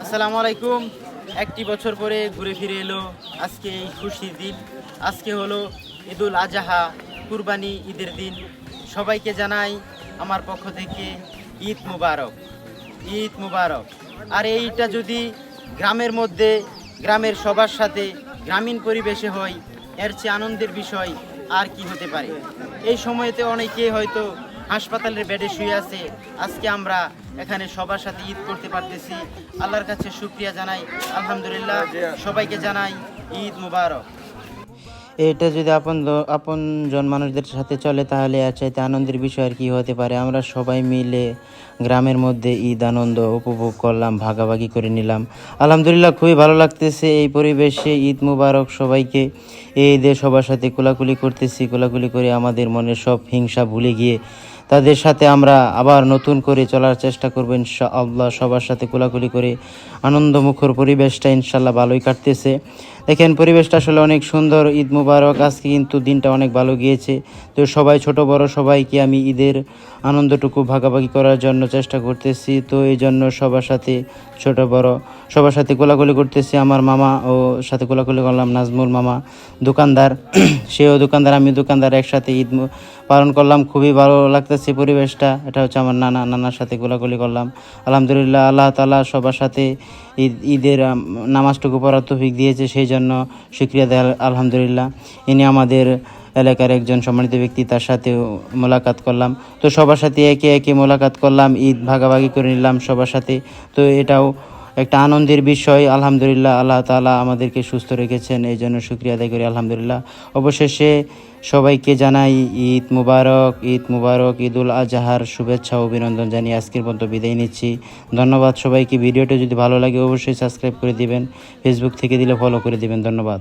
আসসালামু আলাইকুম। একটি বছর পরে ঘুরে ফিরে এলো আজকে এই খুশির দিন। আজকে হলো ঈদুল আজহা, কুরবানি ঈদের দিন। সবাইকে জানাই আমার পক্ষ থেকে ঈদ মুবারক, ঈদ মুবারক। আর এইটা যদি গ্রামের মধ্যে, গ্রামের সবার সাথে, গ্রামীণ পরিবেশে হয়, এর চেয়ে আনন্দের বিষয় আর কি হতে পারে। এই সময়তে অনেকে হয়তো হাসপাতালের বেডে শুয়ে আছে, আজকে আমরা এখানে সবার সাথে ঈদ করতে পারতেছি। আল্লাহর কাছে শুকরিয়া জানাই, আলহামদুলিল্লাহ। সবাইকে জানাই ঈদ মুবারক। এটা যদি আপনজন মানুষদের সাথে চলে তাহলে এর চাইতে আনন্দের বিষয় আর কি হতে পারে। আমরা সবাই মিলে গ্রামের মধ্যে ঈদ আনন্দ উপভোগ করলাম, ভাগাভাগি করে নিলাম। আলহামদুলিল্লাহ, খুবই ভালো লাগতেছে এই পরিবেশে। ঈদ মুবারক সবাইকে। এই ঈদে সবার সাথে কোলাকুলি করতেছি, কোলাকুলি করে আমাদের মনের সব হিংসা ভুলে গিয়ে তাদের সাথে আমরা আবার নতুন করে চলার চেষ্টা করবো ইনশাআল্লাহ। সবার সাথে কোলাকুলি করে আনন্দমুখর পরিবেশটা ইনশাআল্লাহ ভালোই কাটতেছে। দেখেন, পরিবেশটা আসলে অনেক সুন্দর। ঈদ মুবারক। আজকে কিন্তু দিনটা অনেক ভালো গিয়েছে। তো সবাই, ছোট বড় সবাইকে আমি ঈদের আনন্দটুকু ভাগাভাগি করার জন্য চেষ্টা করতেছি। তো এই জন্য সবার সাথে, ছোট বড় সবার সাথে কোলাকুলি করতেছি। আমার মামা ও সাথে কোলাকুলি করলাম, নাজমুল মামা দোকানদার, সেও দোকানদার, আমি দোকানদার, একসাথে ঈদ পালন করলাম। খুবই ভালো লাগতেছে পরিবেশটা। এটা হচ্ছে আমার নানার সাথে কোলাকুলি করলাম। আলহামদুলিল্লাহ, আল্লাহ তাআলা সবার সাথে ঈদের নামাজটুকু পড়ার তৌফিক দিয়েছে, সেই জন্য শুকরিয়া দেয় আলহামদুলিল্লাহ। ইনি আমাদের এলাকার একজন সম্মানিত ব্যক্তি, তার সাথে মোলাকাত করলাম। তো সবার সাথে একে একে মোলাকাত করলাম, ঈদ ভাগাভাগি করে নিলাম সবার সাথে। তো এটাও একটা আনন্দের বিষয়। আলহামদুলিল্লাহ, আল্লাহ তাআলা আমাদেরকে সুস্থ রেখেছেন, এই জন্য শুকরিয়া আদায় করি আলহামদুলিল্লাহ। অবশেষে সবাইকে জানাই ঈদ মুবারক, ঈদ মুবারক। ঈদুল আজহার শুভেচ্ছা ও অভিনন্দন জানিয়ে আজকের পর্যন্ত বিদায় নিচ্ছি। ধন্যবাদ সবাইকে। ভিডিওটা যদি ভালো লাগে অবশ্যই সাবস্ক্রাইব করে দিবেন, ফেসবুক থেকে দিলে ফলো করে দিবেন। ধন্যবাদ।